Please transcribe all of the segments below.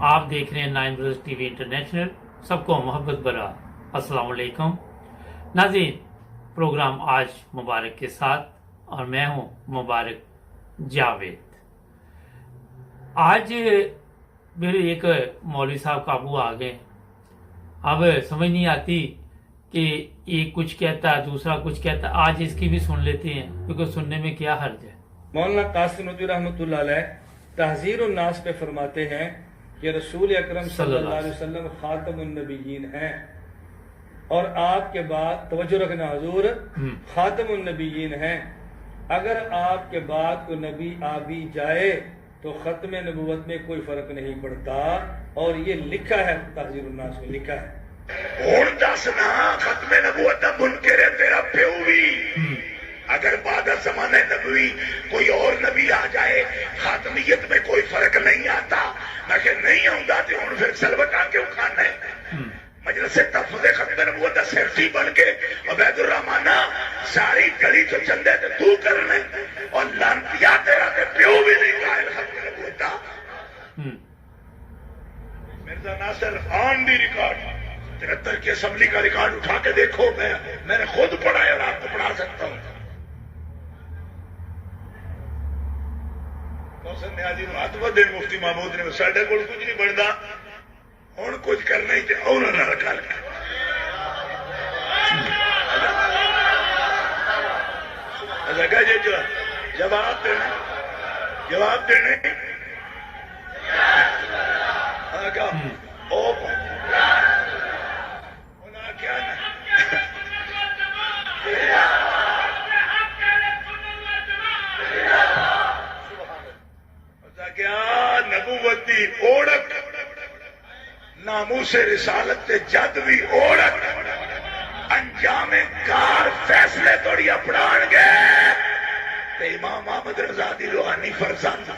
आप देख रहे हैं नाइन ब्रदर्स टीवी इंटरनेशनल। सबको मोहब्बत भरा अस्सलाम वालेकुम नाज़रीन। प्रोग्राम आज मुबारक के साथ और मैं हूं मुबारक जावेद। आज मेरे एक मौलवी साहब काबू आ गए। अब समझ नहीं आती कि एक कुछ कहता है दूसरा कुछ कहता है। आज इसकी भी सुन लेते हैं क्योंकि सुनने में क्या हर्ज है। मौलाना कासिम नदवी रहमतुल्लाह अलैह तहज़ीरुन नास पे फरमाते हैं कि रसूल अकरम सल्लल्लाहु अलैहि वसल्लम खातमुन नबिय्यीन हैं और आपके बाद तवज्जो रखना हुजूर खातमुन नबिय्यीन हैं। अगर आपके बाद कोई नबी आ भी जाए तो खत्म नबूवत में कोई फर्क नहीं पड़ता। और ये लिखा है तहज़ीरुन नास में लिखा है। हुण दस ना खत्म नबूवत दा मुनकर है तेरा प्यो भी। अगर बाद ज़माने नबी कोई और नबी आ जाए खातमियत में कोई फर्क नहीं आता। मैं कह नहीं आऊंगा तो हुण फिर सलबटा क्यों खाना है। मजलिस तहफ़्फ़ुज़ खत्म नबूवत दा सिरसी बन के अबैदुर रहमाना सारी गली तो चंदे ते तू करने और लानतिया तेरा ते प्यो भी नहीं कायल खत्म नबूवत दा। मिर्जा नासिर खान दी रिकॉर्ड 73 की असेंबली का रिकॉर्ड उठा के देखो। मैंने खुद पढ़ा है और आपको पढ़ा सकता हूं। मौसम न्याजी हाथ बदे मुफ्ती महमूद ने साढ़े को कुछ नहीं बनता हूं कुछ करना ही उन्होंने रखा लगा जे जवाब देने क्या क्या क्या नबूवती ओढ़क नामूसे रिसालत ते जद भी ओढ़क अंजामे कार फैसले तोड़ी अपनाण गए ते इमाम अहमद रजा दी रूहानी फरजंद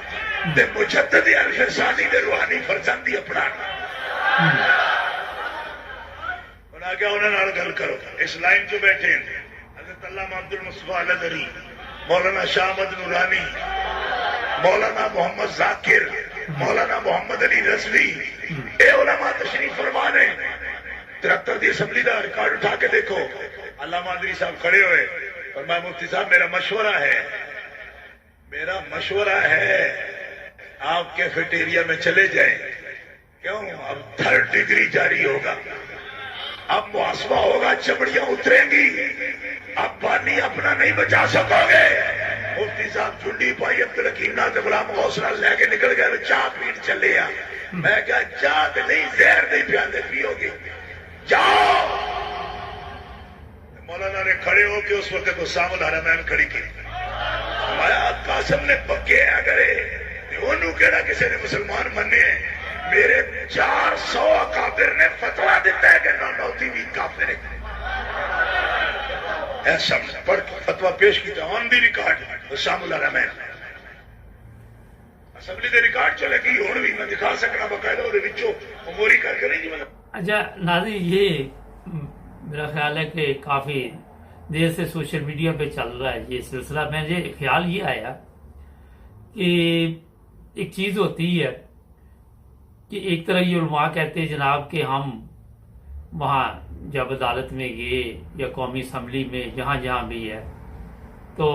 ते मुजद्दिद अल-फिसानी दे रूहानी फरजंदी अपनाण। उन्हें क्या उन्हें नाल गल करो। इस लाइन चो बैठे हज़रत अल्लामा अब्दुल मुस्तफा अलदरी, मौलाना शाह अहमद नूरानी, मौलाना मोहम्मद जाकिर, मौलाना मोहम्मद अली रज़वी, ए उलमा तशरीफ फरमा ने 73 की असेंबली का रिकॉर्ड उठा के देखो। अल्लामा अदरी साहब खड़े हुए और मैं मुफ्ती साहब मेरा मशवरा है आप कैफेटेरिया में चले जाएं। क्यों? अब 3rd डिग्री जारी होगा, अब मुआसबा होगा, चमड़ियां उतरेंगी, अब पानी अपना नहीं बचा सकोगे। मुफ्ती साहब झुंडी पाई अब्दुल हकीम नाथ गुलाम गौसला लेके निकल गए चाह पीट चले आ। मैं क्या चाह तो नहीं जहर नहीं पियाते पियोगे जाओ। मौलाना ने खड़े होके उस वक्त को सामुल हरमैन खड़ी की। माया कासम ने पक्के करे ओनू केड़ा किसी ने मुसलमान मने। मेरे 400 अकाबिर ने फतवा दिता है कि नौनौती भी काफिर है। ऐसा पढ़ फतवा पेश किया ऑन दी रिकॉर्ड सामुल हरमैन असेंबली दे रिकॉर्ड चलेगी। हुण भी मैं दिखा सकना बकायदा ओदे विचों उमोरी करके नहीं जी। अच्छा नाज़रीन, ये मेरा ख्याल है कि काफ़ी देर से सोशल मीडिया पे चल रहा है ये सिलसिला। मुझे ख्याल ये आया कि एक चीज़ होती है कि एक तरह ये उलमा कहते हैं जनाब कि हम वहाँ जब अदालत में गए या कौमी असम्बली में जहाँ जहाँ भी है तो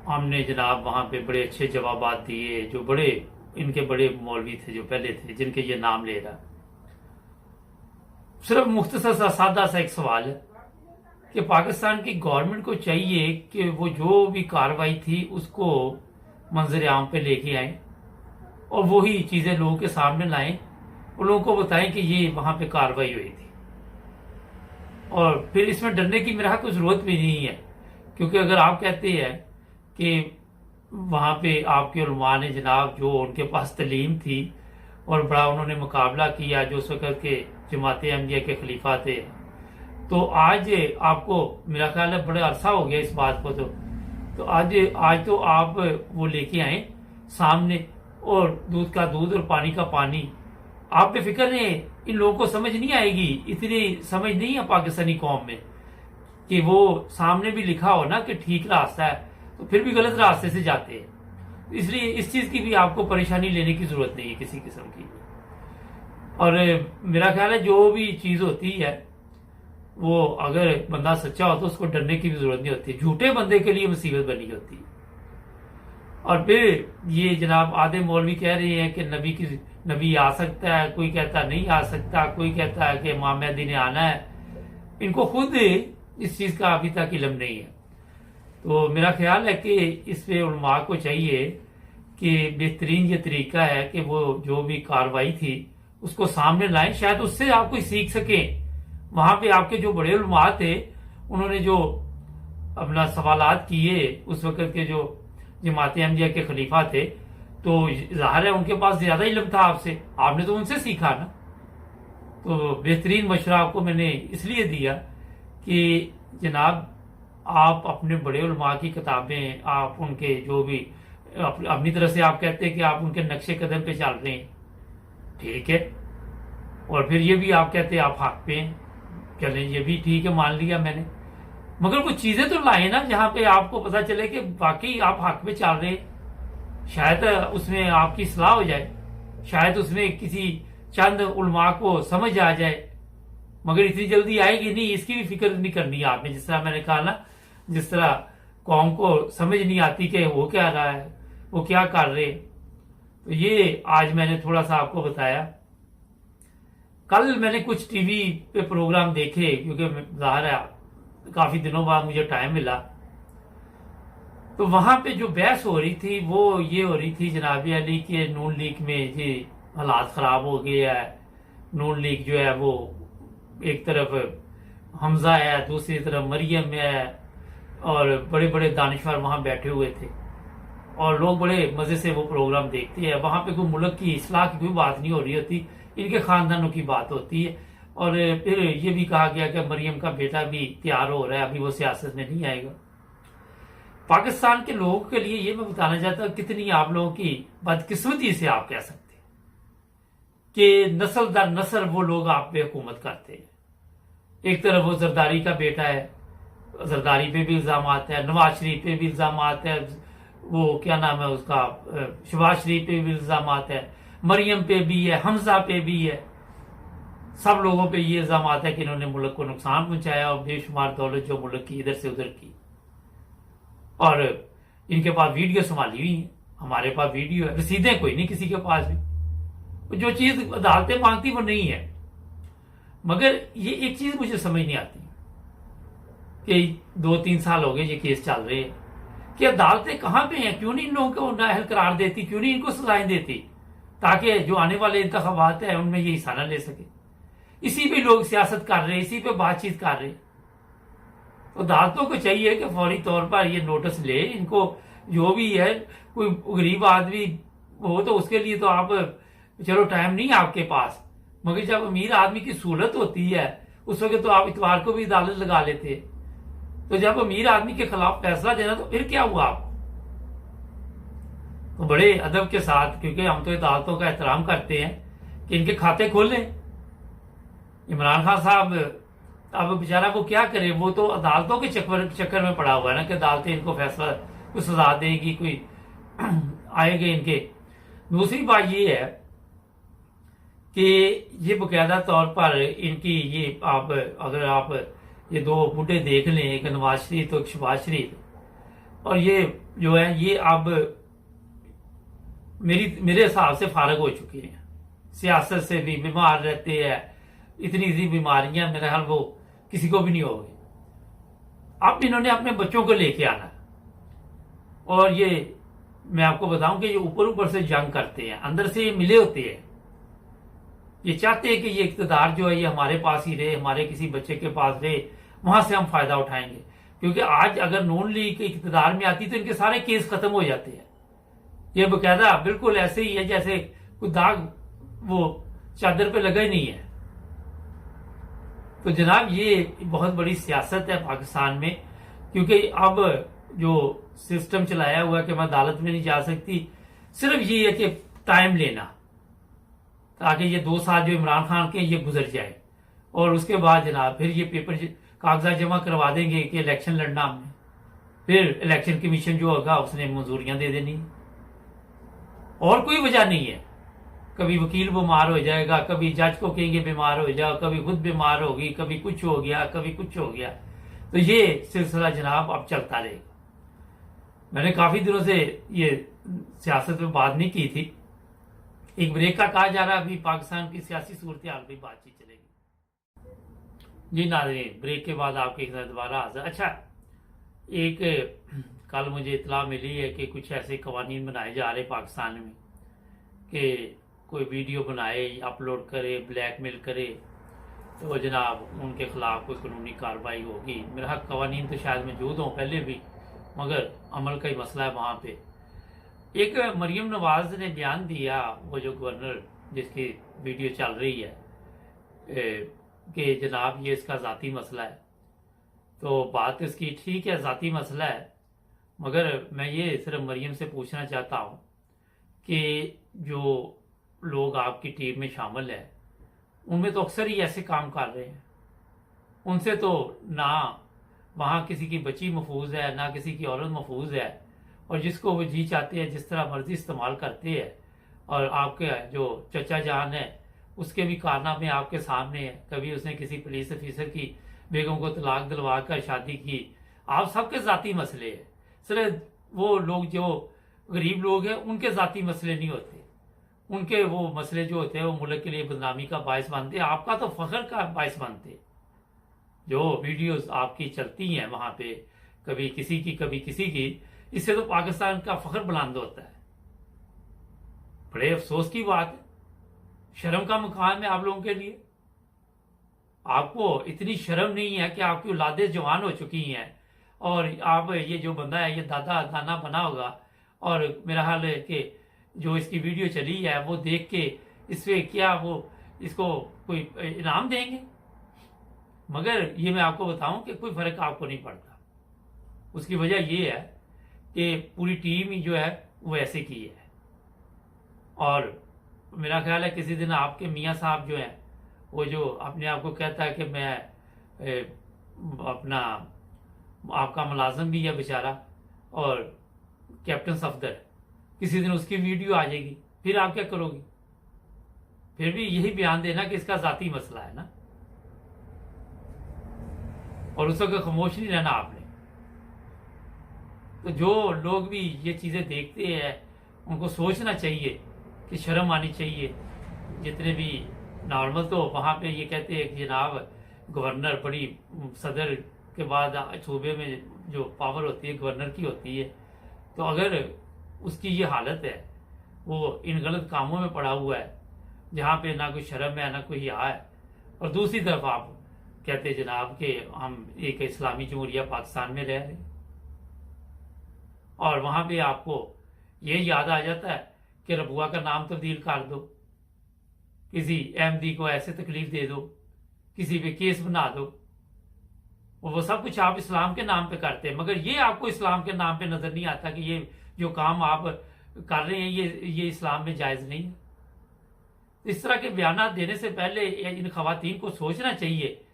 हमने जनाब वहाँ पे बड़े अच्छे जवाबात दिए। जो बड़े इनके बड़े मौलवी थे जो पहले थे जिनके ये नाम ले रहा, सिर्फ मुख्तसर सा सादा सा एक सवाल है कि पाकिस्तान की गवर्नमेंट को चाहिए कि वो जो भी कार्रवाई थी उसको मंजर आम पे लेके आए और वही चीज़ें लोगों के सामने लाएं और लोगों को बताएं कि ये वहाँ पे कार्रवाई हुई थी। और फिर इसमें डरने की मेरा कोई ज़रूरत भी नहीं है, क्योंकि अगर आप कहते हैं कि वहाँ पे आपके उलमा ने जनाब जो उनके पास तलीम थी और बड़ा उन्होंने मुकाबला किया जो उस वक़्त के जमात अहमदिया के खलीफा थे, तो आज आपको मेरा ख्याल है बड़ा अरसा हो गया इस बात को। तो आज तो आप वो लेके आए सामने और दूध का दूध और पानी का पानी। आप बेफिक्र रहें, इन लोगों को समझ नहीं आएगी, इतनी समझ नहीं है पाकिस्तानी कौम में कि वो सामने भी लिखा हो ना कि ठीक रास्ता है तो फिर भी गलत रास्ते से जाते हैं। इसलिए इस चीज़ की भी आपको परेशानी लेने की ज़रूरत नहीं है किसी किस्म की। और मेरा ख्याल है जो भी चीज़ होती है वो अगर बंदा सच्चा हो तो उसको डरने की भी जरूरत नहीं होती, झूठे बंदे के लिए मुसीबत बनी होती है। और फिर ये जनाब आधे मौलवी कह रहे हैं कि नबी आ सकता है, कोई कहता नहीं आ सकता, कोई कहता है कि इमाम मेहदी ने आना है। इनको खुद इस चीज़ का अभी तक इल्म नहीं है। तो मेरा ख्याल है कि इस पे उलमा को चाहिए कि बेहतरीन ये तरीका है कि वो जो भी कार्रवाई थी उसको सामने लाएं, शायद उससे आप कोई सीख सकें। वहां पे आपके जो बड़े उलमा थे उन्होंने जो अपना सवालात किए, उस वक्त के जो जमात अहमदिया के खलीफा थे, तो जाहिर है उनके पास ज्यादा इल्म था आपसे, आपने तो उनसे सीखा ना। तो बेहतरीन मशवरा आपको मैंने इसलिए दिया कि जनाब आप अपने बड़े उलमा की किताबें, आप उनके जो भी अपनी तरफ से आप कहते हैं कि आप उनके नक्शे कदम पे चल रहे हैं, ठीक है, और फिर ये भी आप कहते हैं आप हक पे हैं, चलें ये भी ठीक है, मान लिया मैंने, मगर कुछ चीजें तो लाए ना जहां पे आपको पता चले कि वाकई आप हक पे चल रहे हैं। शायद उसमें आपकी सलाह हो जाए, शायद उसमें किसी चंद उलमा को समझ आ जाए, मगर इतनी जल्दी आएगी नहीं, इसकी भी फिक्र नहीं करनी है आपने। जिस तरह मैंने कहा ना, जिस तरह कौम को समझ नहीं आती कि वो क्या रहा है, वो क्या कर रहे, तो ये आज मैंने थोड़ा सा आपको बताया। कल मैंने कुछ टीवी पे प्रोग्राम देखे, क्योंकि जाहिर है काफी दिनों बाद मुझे टाइम मिला, तो वहां पे जो बहस हो रही थी वो ये हो रही थी जनाब अली के नून लीग में ये हालात खराब हो गए है। नून लीग जो है वो एक तरफ हमजा है, दूसरी तरफ मरियम है, और बड़े बड़े दानिशवर वहां बैठे हुए थे और लोग बड़े मजे से वो प्रोग्राम देखते हैं। वहां पे कोई मुल्क की इस्लाह की कोई बात नहीं हो रही होती, इनके खानदानों की बात होती है। और फिर ये भी कहा गया कि मरियम का बेटा भी तैयार हो रहा है, अभी वो सियासत में नहीं आएगा। पाकिस्तान के लोगों के लिए ये मैं बताना चाहता हूं कितनी आप लोगों की बदकिस्मती से आप कह सकते हैं कि नस्ल दर नस्ल वो लोग आप पे हुकूमत करते हैं। एक तरफ वो जरदारी का बेटा है, जरदारी पे भी इल्जाम आता है, नवाज शरीफ पे भी इल्जाम आता है, वो क्या नाम है उसका, शहबाज शरीफ पे भी इल्जाम आता है, मरियम पे भी है, हमजा पे भी है, सब लोगों पे ये इल्जाम आता है कि इन्होंने मुल्क को नुकसान पहुंचाया और बेशुमार दौलत जो मुल्क की इधर से उधर की। और इनके पास वीडियो संभाली हुई है, हमारे पास वीडियो है, रसीदें कोई नहीं किसी के पास भी, जो चीज अदालतें मांगती वो नहीं है। मगर ये एक चीज मुझे समझ नहीं आती कि 2-3 साल हो गए ये केस चल रहे हैं कि अदालतें कहां पे हैं, क्यों नहीं इन लोगों को नाअहल करार देती, क्यों नहीं इनको सजाएं देती, ताकि जो आने वाले इंतखाबात है उनमें ये हिस्सा न ले सके। इसी पे लोग सियासत कर रहे हैं, इसी पे बातचीत कर रहे हैं। तो अदालतों को चाहिए कि फौरी तौर पर ये नोटिस ले, इनको जो भी है, कोई गरीब आदमी हो तो उसके लिए तो आप चलो टाइम नहीं आपके पास, मगर जब अमीर आदमी की सूरत होती है उस वक्त तो आप इतवार को भी अदालत लगा लेते हैं। तो जब अमीर आदमी के खिलाफ फैसला देना तो फिर क्या हुआ आपको? तो बड़े अदब के साथ, क्योंकि हम तो अदालतों का एहतराम करते हैं, कि इनके खाते खोलें। इमरान खान साहब अब बेचारा वो क्या करे, वो तो अदालतों के चक्कर में पड़ा हुआ है ना कि अदालतें इनको फैसला कोई सजा देगी, कोई आएंगे इनके। दूसरी बात ये है कि ये बकायदा तौर पर इनकी ये आप अगर आप ये 2 बूढ़े देख लें, एक नवाज शरीफ तो एक शहबाज शरीफ, और ये जो है ये अब मेरे हिसाब से फारग हो चुके हैं, सियासत से भी बीमार रहते हैं, इतनी बीमारियां मेरे ख्याल वो किसी को भी नहीं हो गई। अब इन्होंने अपने बच्चों को लेके आना, और ये मैं आपको बताऊं कि ये ऊपर से जंग करते हैं, अंदर से ये मिले होते हैं, ये चाहते हैं कि ये इक्तदार जो है ये हमारे पास ही रहे, हमारे किसी बच्चे के पास रहे, वहां से हम फायदा उठाएंगे। क्योंकि आज अगर नून लीग इक्तदार में आती तो इनके सारे केस खत्म हो जाते हैं। ये बकायदा बिल्कुल ऐसे ही है जैसे कोई दाग वो चादर पे लगा ही नहीं है। तो जनाब ये बहुत बड़ी सियासत है पाकिस्तान में, क्योंकि अब जो सिस्टम चलाया हुआ है कि मैं अदालत में नहीं जा सकती, सिर्फ ये है कि टाइम लेना, ताकि ये 2 साल जो इमरान खान के ये गुजर जाए, और उसके बाद जनाब फिर ये पेपर कागजात जमा करवा देंगे कि इलेक्शन लड़ना हमने, फिर इलेक्शन कमीशन जो होगा उसने मंजूरियां दे देनी, और कोई वजह नहीं है। कभी वकील बीमार हो जाएगा, कभी जज को कहेंगे बीमार हो जाओ, कभी खुद बीमार होगी, कभी कुछ हो गया, कभी कुछ हो गया। तो ये सिलसिला जनाब अब चलता रहेगा। मैंने काफी दिनों से ये सियासत में बात नहीं की थी। एक ब्रेक का कहा जा रहा है, अभी पाकिस्तान की सियासी सूरत हाल भी बातचीत चलेगी। जी नाज़रीन, ब्रेक के बाद आपके साथ दोबारा हाजिर। अच्छा, एक कल मुझे इतला मिली है कि कुछ ऐसे कवानीन बनाए जा रहे पाकिस्तान में कि कोई वीडियो बनाए, अपलोड करे, ब्लैकमेल करे तो जनाब उनके खिलाफ कोई कानूनी कार्रवाई होगी। मेरा कवानीन तो शायद मौजूद हों पहले भी, मगर अमल का ही मसला है वहाँ पे। एक मरियम नवाज ने बयान दिया, वो जो गवर्नर जिसकी वीडियो चल रही है, कि जनाब ये इसका ज़ाती मसला है। तो बात इसकी ठीक है, ज़ाती मसला है, मगर मैं ये सिर्फ मरियम से पूछना चाहता हूँ कि जो लोग आपकी टीम में शामिल है उनमें तो अक्सर ही ऐसे काम कर रहे हैं। उनसे तो ना वहाँ किसी की बच्ची महफूज है, ना किसी की औरत महफूज है, और जिसको वो जी चाहते हैं जिस तरह मर्जी इस्तेमाल करते हैं। और आपके जो चचा जान है उसके भी कारनामे आपके सामने है। कभी उसने किसी पुलिस ऑफिसर की बेगम को तलाक दिलवा कर शादी की। आप सबके ज़ाती मसले हैं, सिर्फ वो लोग जो गरीब लोग हैं उनके ज़ाती मसले नहीं होते। उनके वो मसले जो होते हैं वो मुल्क के लिए बदनामी का बायस बनते हैं, आपका तो फख्र का बायस बनते हैं। जो वीडियोस आपकी चलती हैं वहां पे, कभी किसी की कभी किसी की, इससे तो पाकिस्तान का फख्र बुलंद होता है। बड़े अफसोस की बात है, शर्म का मुकाम है आप लोगों के लिए। आपको इतनी शर्म नहीं है कि आपकी औलादें जवान हो चुकी हैं और आप ये जो बंदा है ये दादा दाना बना होगा, और मेरा हाल है कि जो इसकी वीडियो चली है वो देख के इससे क्या वो इसको कोई इनाम देंगे। मगर ये मैं आपको बताऊं कि कोई फर्क आपको नहीं पड़ता। उसकी वजह ये है कि पूरी टीम ही जो है वो ऐसे की है। और मेरा ख्याल है किसी दिन आपके मियाँ साहब जो हैं, वो जो अपने आप को कहता है कि मैं अपना आपका मुलाजिम भी है बेचारा और कैप्टन सफदर, किसी दिन उसकी वीडियो आ जाएगी, फिर आप क्या करोगे? फिर भी यही बयान देना कि इसका जाती मसला है ना, और उस वक्त खामोश नहीं रहना आपने। तो जो लोग भी ये चीजें देखते हैं उनको सोचना चाहिए कि शर्म आनी चाहिए। जितने भी नॉर्मल तो वहां पे ये कहते हैं कि जनाब गवर्नर बड़ी, सदर के बाद सूबे में जो पावर होती है गवर्नर की होती है। तो अगर उसकी ये हालत है, वो इन गलत कामों में पड़ा हुआ है जहाँ पे ना कोई शर्म है ना कोई हया है, और दूसरी तरफ आप कहते जनाब कि हम एक इस्लामी जमहूरिया पाकिस्तान में रह रहे हैं, और वहां पे आपको ये याद आ जाता है कि रबुआ का नाम तब्दील कर दो, किसी अहमदी को ऐसे तकलीफ दे दो, किसी पे केस बना दो, और वो सब कुछ आप इस्लाम के नाम पे करते हैं। मगर ये आपको इस्लाम के नाम पे नजर नहीं आता कि ये जो काम आप कर रहे हैं ये इस्लाम में जायज नहीं है। इस तरह के बयान देने से पहले इन खवातीन को सोचना चाहिए।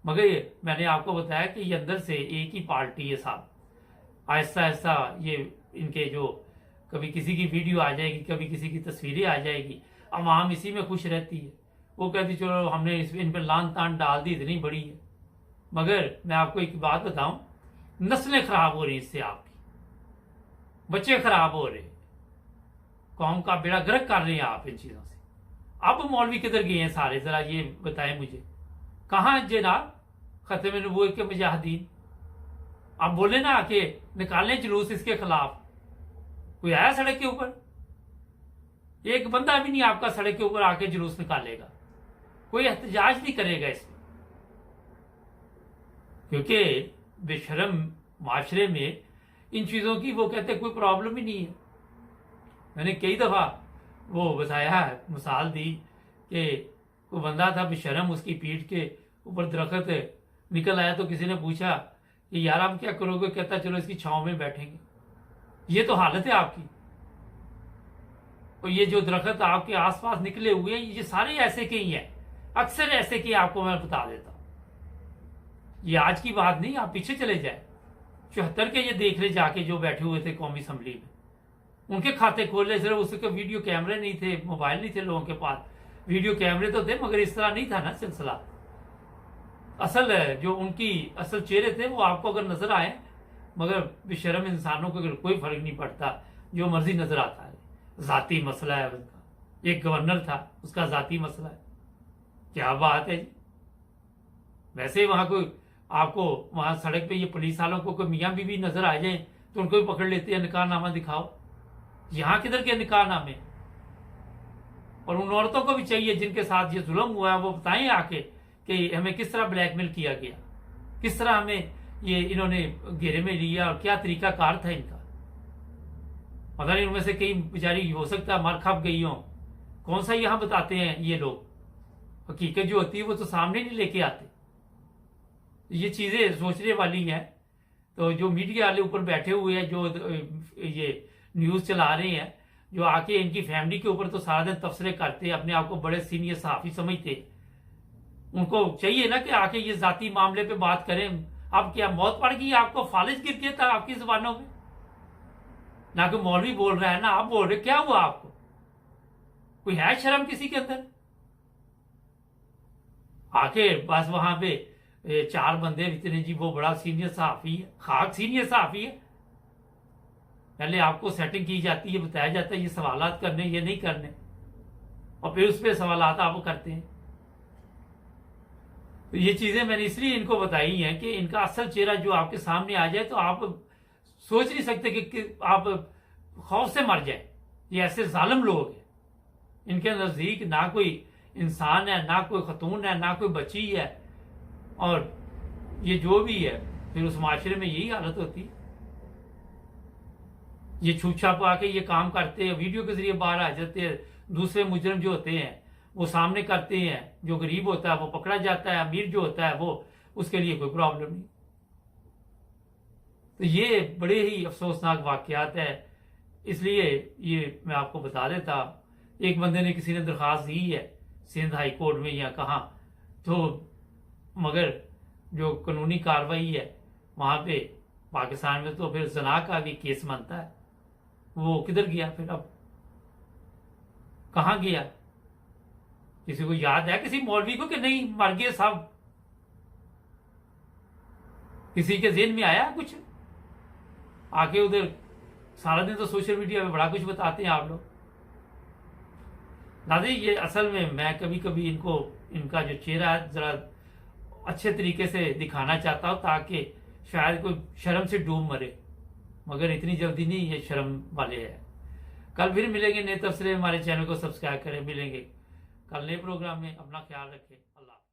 मगर मैंने आपको बताया कि ये अंदर से एक ही पार्टी है साहब। आहिस्ता आहिस्ता ये इनके जो कभी किसी की वीडियो आ जाएगी, कभी किसी की तस्वीरें आ जाएगी, अवाम इसी में खुश रहती है। वो कहती चलो हमने इन पर लान तान डाल दी, इतनी बड़ी है। मगर मैं आपको एक बात बताऊं, नस्लें खराब हो रही इससे, आपकी बच्चे खराब हो रहे, कौम का बेड़ा गर्क कर रहे हैं आप इन चीजों से। अब मौलवी किधर गए हैं सारे, जरा ये बताएं मुझे, कहां जनाब खत्म नबूवत के मुजाहिदीन? आप बोले ना कि निकालें जुलूस इसके खिलाफ, कोई आया सड़क के ऊपर? एक बंदा भी नहीं आपका सड़क के ऊपर आके जुलूस निकालेगा, कोई एहतजाज नहीं करेगा इसमें, क्योंकि बेशरम माशरे में इन चीजों की वो कहते कोई प्रॉब्लम ही नहीं है। मैंने कई दफा वो बताया, मिसाल दी कि कोई बंदा था बेशरम, उसकी पीठ के ऊपर दरख्त निकल आया तो किसी ने पूछा कि यार आप क्या करोगे? कहता चलो इसकी छांव में बैठेंगे। ये तो हालत है आपकी। और ये जो दरख्त आपके आसपास निकले हुए हैं ये सारे ऐसे के ही हैं, अक्सर ऐसे के, आपको मैं बता देता हूं। ये आज की बात नहीं, आप पीछे चले जाए 74 के ये देख ले जाके जो बैठे हुए थे कौमी असम्बली में, उनके खाते खोले, सिर्फ उसके वीडियो कैमरे नहीं थे, मोबाइल नहीं थे लोगों के पास, वीडियो कैमरे तो थे मगर इस तरह नहीं था ना सिलसिला। असल जो उनकी असल चेहरे थे वो आपको अगर नजर आए, मगर बेशर्म इंसानों को कोई फर्क नहीं पड़ता, जो मर्जी नजर आता है। जाती मसला है उनका, एक गवर्नर था उसका जाती मसला है, क्या बात है जी। वैसे वहां कोई आपको वहां सड़क पे ये पुलिस वालों को कोई मियां बीवी नजर आ जाए तो उनको भी पकड़ लेते हैं, निकाहनामा दिखाओ। यहां किधर के निकाहनामे? और उन औरतों को भी चाहिए जिनके साथ ये जुल्म हुआ है वो बताएं आके कि हमें किस तरह ब्लैकमेल किया गया, किस तरह हमें ये इन्होंने घेरे में लिया और क्या तरीका कार था इनका। पता नहीं उनमें से कई बेचारी हो सकता है मर खप गई हो, कौन सा यहां बताते हैं ये लोग। हकीकत जो होती है वो तो सामने नहीं लेके आते। ये चीजें सोचने वाली हैं। तो जो मीडिया वाले ऊपर बैठे हुए हैं, जो ये न्यूज चला रहे हैं, जो आके इनकी फैमिली के ऊपर तो सारा दिन तबसरे करते, अपने आप को बड़े सीनियर सहाफी समझते, उनको चाहिए ना कि आके ये जाती मामले पे बात करें। अब क्या मौत पड़ गई आपको, फालिज गिर गया था आपकी जुबानों में? ना कोई मौलवी बोल रहा है ना आप बोल रहे, क्या हुआ आपको? कोई है शर्म किसी के अंदर? आके बस वहां पे 4 बंदे इतने जी, वो बड़ा सीनियर सहाफी है, खाक सीनियर सहाफी है। पहले आपको सेटिंग की जाती है, बताया जाता है ये सवालात करने, ये नहीं करने, और फिर उस पर सवालात आप करते हैं। तो ये चीजें मैंने इसलिए इनको बताई हैं कि इनका असल चेहरा जो आपके सामने आ जाए तो आप सोच नहीं सकते कि आप खौफ से मर जाए। ये ऐसे जालिम लोग हैं, इनके नजदीक ना कोई इंसान है, ना कोई खतून है, ना कोई बच्ची है, और ये जो भी है फिर उस माशरे में यही हालत होती है। ये छुप छाप आके ये काम करते हैं, वीडियो के जरिए बाहर आ जाते हैं। दूसरे मुजरिम जो होते हैं वो सामने करते हैं, जो गरीब होता है वो पकड़ा जाता है, अमीर जो होता है वो उसके लिए कोई प्रॉब्लम नहीं। तो ये बड़े ही अफसोसनाक वाकयात है, इसलिए ये मैं आपको बता देता। एक बंदे ने, किसी ने दरखास्त दी है सिंध हाई कोर्ट में या कहाँ, तो मगर जो कानूनी कार्रवाई है वहां पे पाकिस्तान में, तो फिर जना का भी केस बनता है, वो किधर गया फिर? अब कहां गया? किसी को याद है किसी मौलवी को कि नहीं मर गए सब? किसी के जेहन में आया कुछ? आके उधर सारा दिन तो सोशल मीडिया पे बड़ा कुछ बताते हैं आप लोग। दादी ये असल में मैं कभी कभी इनको, इनका जो चेहरा है जरा अच्छे तरीके से दिखाना चाहता हूं ताकि शायद कोई शर्म से डूब मरे, मगर इतनी जल्दी नहीं ये शर्म वाले हैं। कल फिर मिलेंगे नए तबसरे। हमारे चैनल को सब्सक्राइब करें। मिलेंगे कल नए प्रोग्राम में। अपना ख्याल रखें। अल्लाह।